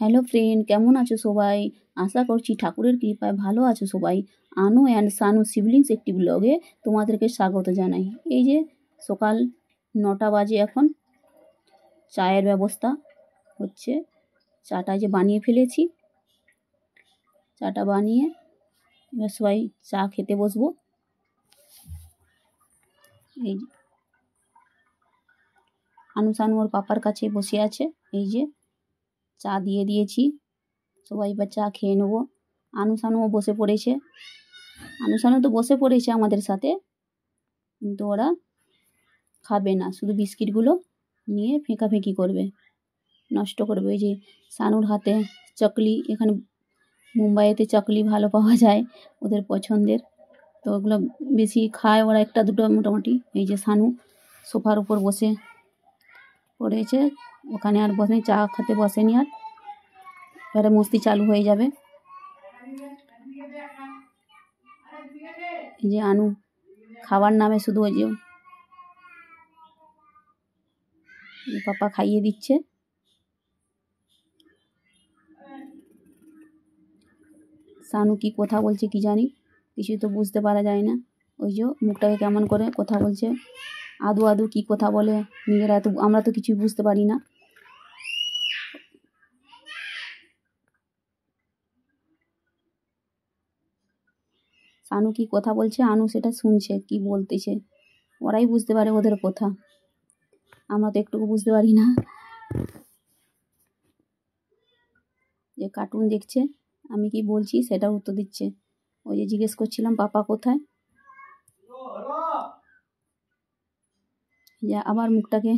Hello friend, কেমন আছো সবাই? আশা করছি ঠাকুরের কৃপায় ভালো আছো সবাই। আনু অ্যান্ড সানু সিবলিংস একটি ব্লগে তোমাদেরকে স্বাগত জানাই। এই যে সকাল 9টা বাজে, এখন চায়ের ব্যবস্থা হচ্ছে। চাটা যে বানিয়ে ফেলেছি, চাটা বানিয়ে এবার সবাই চা খেতে বসবো। এই যে আনু সানু ওর পাপার কাছে বসে আছে। এই যে চা দিয়ে দিয়েছি, সবাই এবার চা খেয়ে নেবো। আনু সানুও বসে পড়েছে। আনু সানু তো বসে পড়েছে আমাদের সাথে, কিন্তু ওরা খাবে না, শুধু বিস্কিটগুলো নিয়ে ফেঁকাফেঁকি করবে, নষ্ট করবে। ওই যে সানুর হাতে চকলি, এখানে মুম্বাইতে চকলি ভালো পাওয়া যায়, ওদের পছন্দের, তো ওগুলো বেশি খায় ওরা, একটা দুটো মোটামুটি। এই যে সানু সোফার উপর বসে পড়েছে, ওখানে আর বসে চা খেতে বসেনি, আর এবারে মস্তি চালু হয়ে যাবে। এই যে আনু খাবার নামে শুধু ওই যে পাপা খাইয়ে দিচ্ছে। সানু কি কথা বলছে কি জানি, কিছু তো বুঝতে পারা যায় না। ওই যে মুখটাকে কেমন করে কথা বলছে, আদু আদু কি কথা বলে নিজেরা, তো আমরা তো কিছুই বুঝতে পারি না। সানু কি কথা বলছে, আনু সেটা শুনছে, কি বলতেছে ওরাই বুঝতে পারে ওদের কথা, আমরা তো একটুকু বুঝতে পারি না। যে কার্টুন দেখছে, আমি কি বলছি সেটা উত্তর দিচ্ছে। ওই যে জিজ্ঞেস করছিলাম পাপা কোথায়, যে আবার মুখটাকে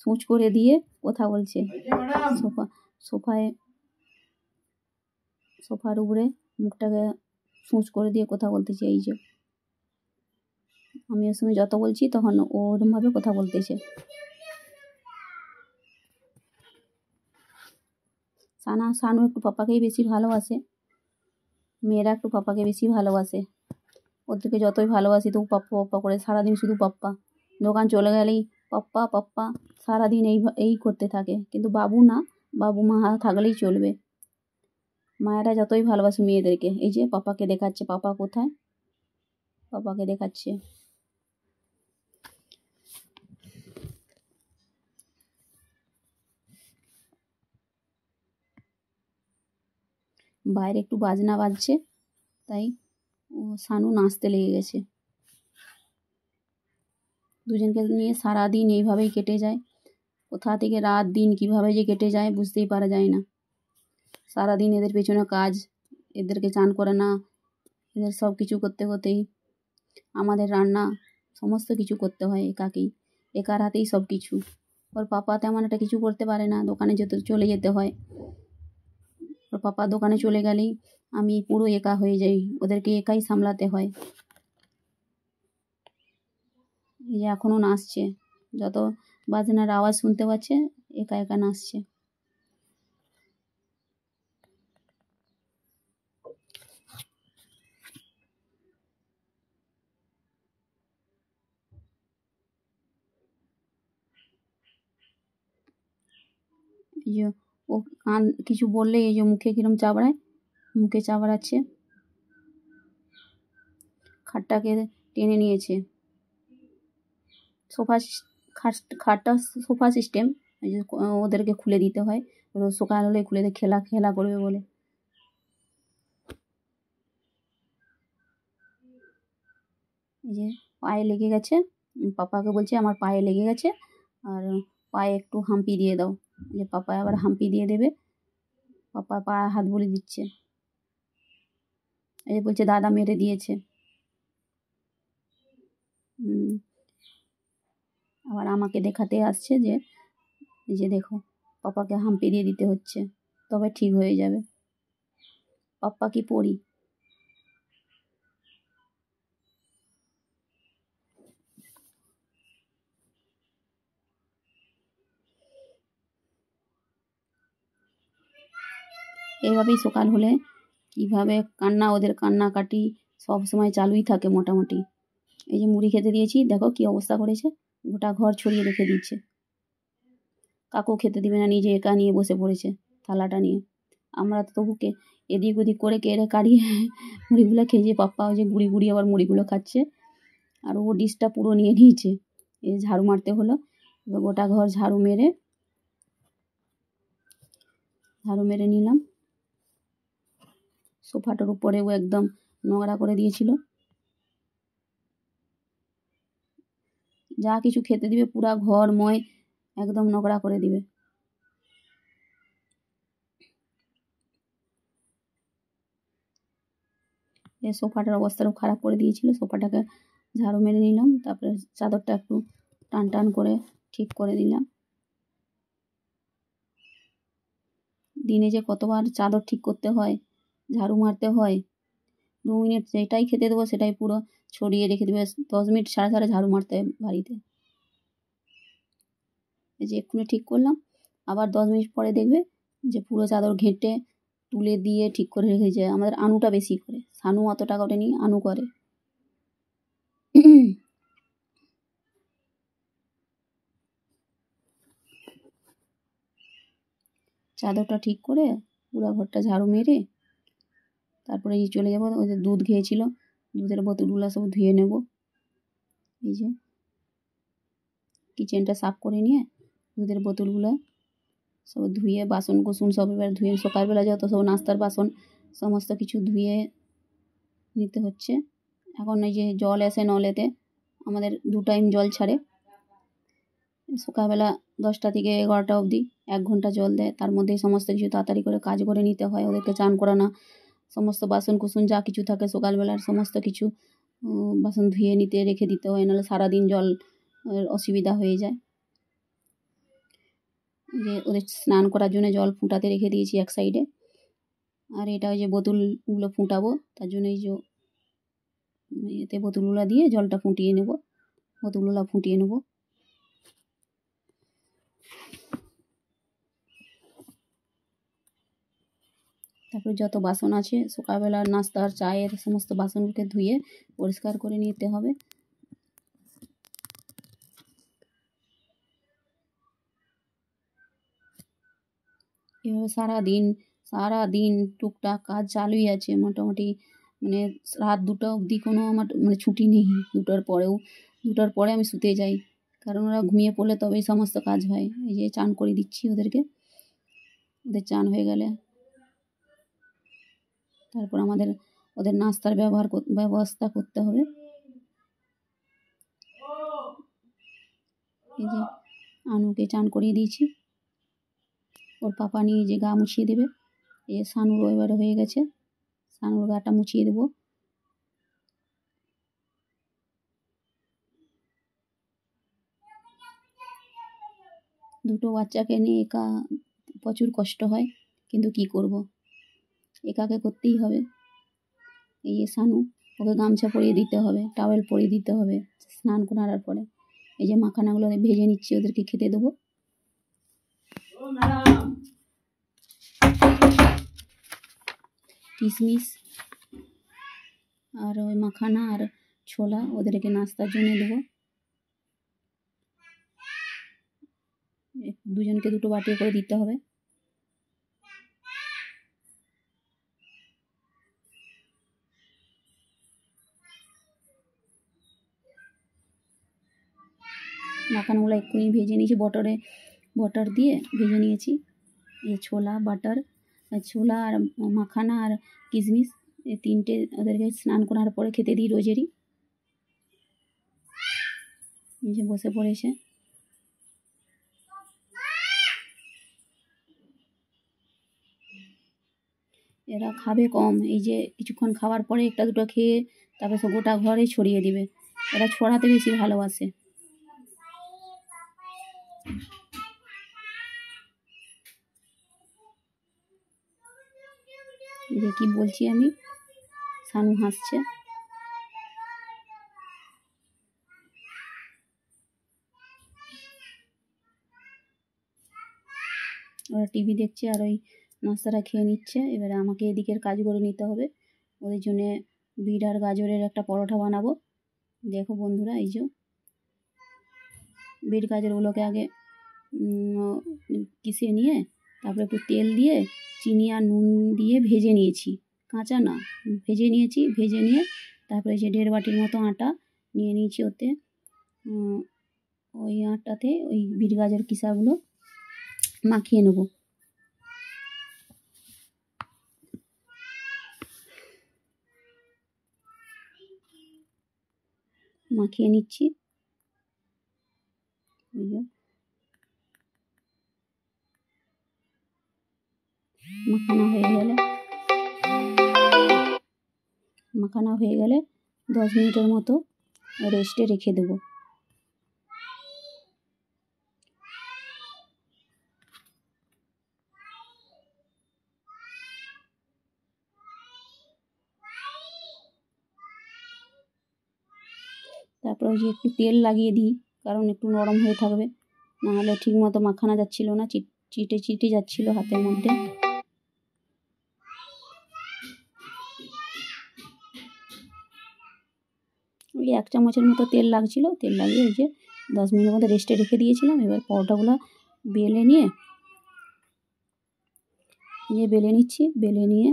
সোঁচ করে দিয়ে কথা বলছে। সোফার উপরে মুখটাকে সোঁচ করে দিয়ে কথা বলতেছে। এই যে আমি ওর সময় যত বলছি তখন ওরমভাবে কথা বলতেছে। সানু একটু পাপাকেই বেশি ভালোবাসে, মেয়েরা একটু পাপাকে বেশি ভালোবাসে। ওদেরকে যতই ভালোবাসি তো পাপ্পা পাপ্পা করে সারাদিন শুধু পাপ্পা, দোকান চলে গেলেই পাপ্পা পাপ্পা, সারাদিন এই করতে থাকে। কিন্তু বাবু না, বাবু মা থাকলেই চলবে। মায়েরা যতই ভালোবাসে মেয়েদেরকে। এই যে পাপাকে দেখাচ্ছে, পাপা কোথায়, পাপাকে দেখাচ্ছে। বাইরে একটু বাজনা বাজছে, তাই সানু নাচতে লেগে গেছে। দুজনকে নিয়ে সারাদিন এইভাবেই কেটে যায়। কোথা থেকে রাত দিন কিভাবে যে কেটে যায় বুঝতেই পারা যায় না। সারাদিন এদের পেছনে কাজ, এদেরকে চান করে না, এদের সব কিছু করতে করতেই আমাদের রান্না সমস্ত কিছু করতে হয় একাকেই, একার হাতেই সব কিছু। ওর পাপা তেমন একটা কিছু করতে পারে না, দোকানে চলে যেতে হয়। ওর পাপা দোকানে চলে গেলেই আমি পুরো একা হয়ে যাই, ওদেরকে একাই সামলাতে হয়। এই যে এখনও নাচছে, যত বাজনার আওয়াজ শুনতে পাচ্ছে একা একা নাচছে। এই যে ও কিছু বললে এই যে মুখে কিরম চাবড়ায়, মুখে চাবড়াচ্ছে। খাটটাকে টেনে নিয়েছে, খাটটা সোফা সিস্টেম, এই যে ওদেরকে খুলে দিতে হয়, রোজ সকাল হলে খুলে দিয়ে খেলা করবে বলে। এই যে পায়ে লেগে গেছে, পাপাকে বলছে আমার পায়ে লেগে গেছে, আর পায়ে একটু হাম্পি দিয়ে দাও। যে পাপা আবার হাম্পি দিয়ে দেবে, পাপা পায়ে হাত বুলিয়ে দিচ্ছে। এই যে বলছে দাদা মেরে দিয়েছে। আবার আমাকে দেখাতে আসছে যে এই যে দেখো পাপাকে হাম্পি দিয়ে দিতে হচ্ছে, তবে ঠিক হয়ে যাবে। পাপ্পা কি পড়ি। এইভাবেই সকাল হলে কিভাবে কান্না, ওদের কান্নাকাটি সব সময় চালুই থাকে মোটামুটি। এই যে মুড়ি খেতে দিয়েছি, দেখো কি অবস্থা করেছে, গোটা ঘর ছড়িয়ে রেখে দিচ্ছে। কাকু খেতে দিবে না, নিজে একা নিয়ে বসে পড়েছে। থালাটা নিয়ে। আমরা তো তবুকে এদিক ওদিক করে কেড়ে কাড়িয়ে মুড়িগুলো খেয়েছি। পাপ্পা ওই যে গুড়ি গুড়ি আবার মুড়িগুলো খাচ্ছে, আর ও ডিশটা পুরো নিয়ে নিয়েছে। এই ঝাড়ু মারতে হলো, এবার গোটা ঘর ঝাড়ু মেরে নিলাম। সোফাটার উপরে ও একদম নোংরা করে দিয়েছিল। যা কিছু খেতে দিবে পুরা ঘরময় একদম নোংরা করে দিবে। এই সোফাটার অবস্থাটাও খারাপ করে দিয়েছিল। সোফাটাকে ঝাড়ু মেরে নিলাম, তারপরে চাদরটা একটু টান টান করে ঠিক করে দিলাম। দিনে যে কতবার চাদর ঠিক করতে হয়, ঝাড়ু মারতে হয়। 2 মিনিট যেটাই খেতে দেবো সেটাই পুরো ছড়িয়ে রেখে দেবে। 10 মিনিট সাড়ে সাড়ে ঝাড়ু মারতে হয় বাড়িতে। এই যে এক্ষুনি ঠিক করলাম, আবার 10 মিনিট পরে দেখবে যে পুরো চাদর ঘেঁটে তুলে দিয়ে ঠিক করে রেখেছে। আমাদের আনুটা বেশি করে, সানু অতটা করেনি, আনু করে। চাদরটা ঠিক করে পুরো ঘরটা ঝাড়ু মেরে তারপরে এই চলে যাবো। ওই যে দুধ খেয়েছিল, দুধের বোতলগুলো সব ধুয়ে নেব। এই যে কিচেনটা সাফ করে নিয়ে দুধের বোতলগুলো সব ধুয়ে, বাসন কুসুন সব এবার ধুয়ে, সকালবেলা যত সব নাস্তার বাসন সমস্ত কিছু ধুয়ে নিতে হচ্ছে। এখন এই যে জল আসে নলেতে, আমাদের 2 টাইম জল ছাড়ে। সকালবেলা 10টা থেকে 11টা অবধি 1 ঘন্টা জল দেয়। তার মধ্যেই সমস্ত কিছু তাড়াতাড়ি করে কাজ করে নিতে হয়। ওদেরকে চান করানো, সমস্ত বাসন কুসুন যা কিছু থাকে সকালবেলার সমস্ত কিছু বাসন ধুয়ে নিতে রেখে দিতে হয়, নাহলে সারাদিন জল অসুবিধা হয়ে যায়। যে ওদের স্নান করার জন্য জল ফুটাতে রেখে দিয়েছি এক সাইডে। আর এটা ওই যে বোতলগুলো ফুটাবো, তার জন্য এই যে এতে বোতলগুলো দিয়ে জলটা ফুটিয়ে নেব। তারপরে যত বাসন আছে সকালবেলার নাস্তার চায়ের সমস্ত বাসনগুলোকে ধুয়ে পরিষ্কার করে নিতে হবে। এভাবে সারাদিন টুকটাক কাজ চালুই আছে মোটামুটি। মানে রাত 2টা অবধি কোনো আমার মানে ছুটি নেই। 2টার পরে আমি শুতে যাই, কারণ ওরা ঘুমিয়ে পড়লে তবেই সমস্ত কাজ হয়। এই যে চান করে দিচ্ছি ওদেরকে, ওদের চান হয়ে গেলে তারপর ওদের নাস্তার ব্যবস্থা করতে হবে। এই যে আনুকে চান করিয়ে দিয়েছি, ওর পাপা নিয়ে যে গা মুছিয়ে দেবে। এই সানুরও এবারে হয়ে গেছে, সানুর গাটা মুছিয়ে দেবো। দুটো বাচ্চাকে নিয়ে একা প্রচুর কষ্ট হয়, কিন্তু কি করব, একাকে করতেই হবে। এই যে সানু, ওকে গামছা পরিয়ে দিতে হবে, টাওয়েল পরিয়ে দিতে হবে স্নান করার পরে। এই যে মাখানাগুলো ভেজে নিচ্ছি, ওদেরকে খেতে দেবো। কিশমিশ আর ওই মাখানা আর ছোলা ওদেরকে নাস্তার জন্য দেবো। দুজনকে 2টো বাটি করে দিতে হবে। মাখানাগুলো এক্ষুনি ভেজে নিয়েছি, বটার দিয়ে ভেজে নিয়েছি। এই ছোলা আর মাখানা আর কিশমিশ, এই 3টে ওদেরকে স্নান করার পরে খেতে দিই রোজেরই। এই যে বসে পড়েছে। এরা খাবে কম, এই যে কিছুক্ষণ খাওয়ার পরে 1টা 2টো খেয়ে তারপর সব গোটা ঘরে ছড়িয়ে দিবে। এরা ছড়াতে বেশি ভালোবাসে। এই যে কি বলছি আমি, সানু হাসছে। ওরা টিভি দেখছে আর ওই নাস্তাটা খেয়ে নিচ্ছে। এবারে আমাকে এদিকের কাজ করে নিতে হবে। ওদের জন্যে বিট আর গাজরের একটা পরোটা বানাবো। দেখো বন্ধুরা, এই যে বিট গাজরগুলোকে আগে কিষে নিয়ে তারপরে একটু তেল দিয়ে চিনি আর নুন দিয়ে ভেজে নিয়েছি, কাঁচা না, ভেজে নিয়েছি। ভেজে নিয়ে তারপরে যে 1.5 বাটির মতো আটা নিয়ে নিয়েছি, ওতে ওই আটাতে ওই বিট গাজর কিসাগুলো মাখিয়ে নেব। মাখিয়ে নিচ্ছি। মাখানো হয়ে গেলে 10 মিনিটের মতো রেস্টে রেখে দেবো। তারপর ওই যে একটু তেল লাগিয়ে দিই, কারণ একটু নরম হয়ে থাকবে, নাহলে ঠিক মতো মাখানো যাচ্ছিল না, চিটে যাচ্ছিল হাতের মধ্যে। ওই 1 চামচের মতো তেল লাগছিল। তেল লাগিয়ে ওই যে 10 মিনিটের মতো রেস্টে রেখে দিয়েছিলাম। এবার পরোটাগুলো বেলে নিয়ে নিচ্ছি, বেলে নিয়ে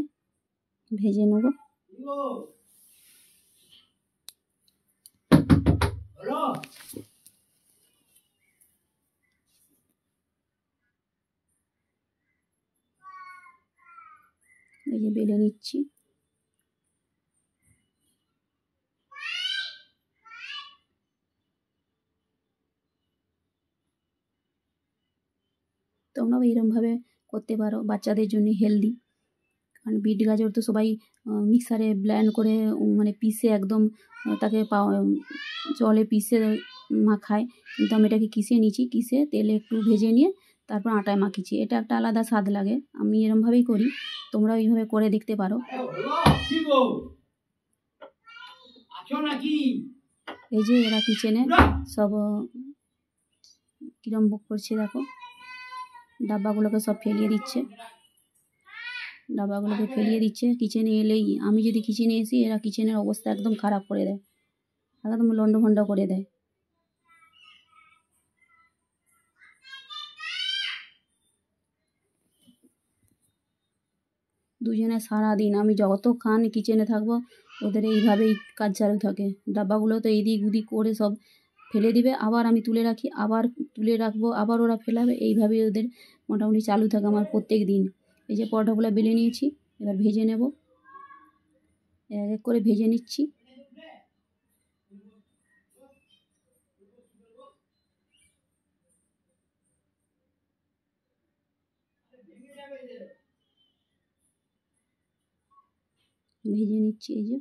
ভেজে নেব। এই যে বেলে নিচ্ছি। তোমরাও এইরকমভাবে করতে পারো, বাচ্চাদের জন্য হেলদি। কারণ বিট গাজর তো সবাই মিক্সারে ব্লেন্ড করে মানে পিষে একদম তাকে জলে পিষে মাখায়, কিন্তু আমি এটাকে কিষে নিয়েছি। কিষে তেলে একটু ভেজে নিয়ে তারপর আটায় মাখিয়েছি। এটা একটা আলাদা স্বাদ লাগে, আমি এরমভাবেই করি, তোমরা এইভাবে করে দেখতে পারো। এই যে এরা কিচেনে সব কিরম বুক করছে দেখো, ডাব্বাগুলোকে সব ফেলিয়ে দিচ্ছে। কিচেনে এলেই, আমি যদি কিচেনে এসি, এরা কিচেনের অবস্থা একদম খারাপ করে দেয়, একদম লন্ডভন্ড করে দেয়। দুজনে সারাদিন, আমি যতক্ষণ কিচেনে থাকবো ওদের এইভাবেই কাজ চালু থাকে। ডাব্বাগুলো তো এদিক ওদিক করে সব ফেলে দিবে, আবার আমি তুলে রাখি, আবার তুলে রাখবো, আবার ওরা ফেলাবে, এইভাবেই ওদের মোটামুটি চালু থাকে আমার প্রত্যেক দিন। এই যে পরোটাগুলো বেলে নিয়েছি, এবার ভেজে নেব। এক এক করে ভেজে নিচ্ছি। এই যে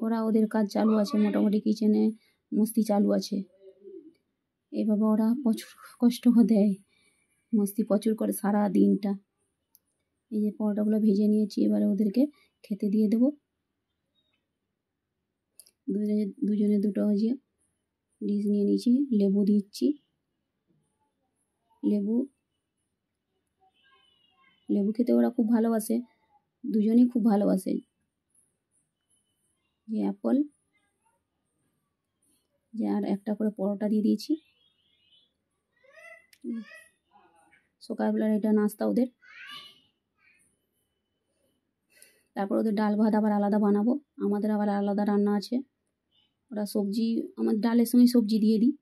ওরা ওদের কাজ চালু আছে, মোটামুটি কিচেনে মস্তি চালু আছে। এইভাবে ওরা প্রচুর কষ্ট দেয়, মস্তি প্রচুর করে সারা দিনটা। এই যে পরোটাগুলো ভেজে নিয়েছি, এবারে ওদেরকে খেতে দিয়ে দেবো। দুজনে দুটো যে ডিশ নিয়ে নিয়েছি, লেবু দিচ্ছি। লেবু খেতে ওরা খুব ভালোবাসে, দুজনেই খুব ভালোবাসে। যে অ্যাপল, যে আর একটা করে পরোটা দিয়ে দিয়েছি। সকালবেলার এটা নাস্তা ওদের। তারপর ওদের ডাল ভাত আবার আলাদা বানাবো, আমাদের আবার আলাদা রান্না আছে। ওরা সবজি, আমার ডালের সঙ্গে সবজি দিয়ে দিই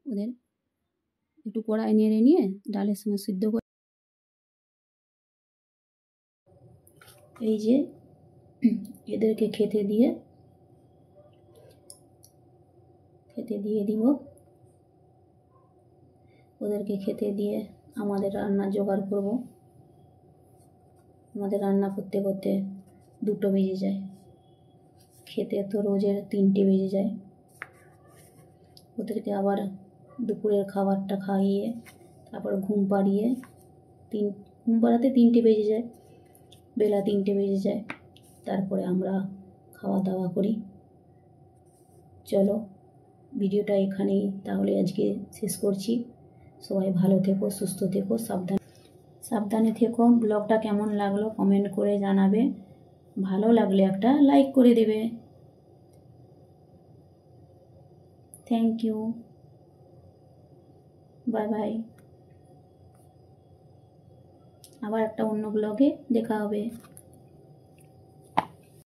ওদের, একটু কড়াই নেড়ে নিয়ে ডালের সঙ্গে সিদ্ধ করে। এই যে এদেরকে খেতে দিয়ে দিব। ওদেরকে খেতে দিয়ে আমাদের রান্না জোগাড় করব। আমাদের রান্না করতে করতে 2টো বেজে যায়, খেতে তো রোজের 3টে বেজে যায়। ওদেরকে আবার দুপুরের খাবারটা খাইয়ে তারপর ঘুম পাড়াতে 3টে বেজে যায়, বেলা 3টে বেজে যায়। তারপরে আমরা খাওয়া দাওয়া করি। চলো ভিডিওটা এখানেই তাহলে আজকে শেষ করছি। সবাই ভালো থেকো, সুস্থ থেকো, সাবধানে থেকো। ব্লগটা কেমন লাগলো কমেন্ট করে জানাবে, ভালো লাগলে একটা লাইক করে দেবে। Thank you, bye bye. আবার একটা অন্য ব্লগে দেখা হবে।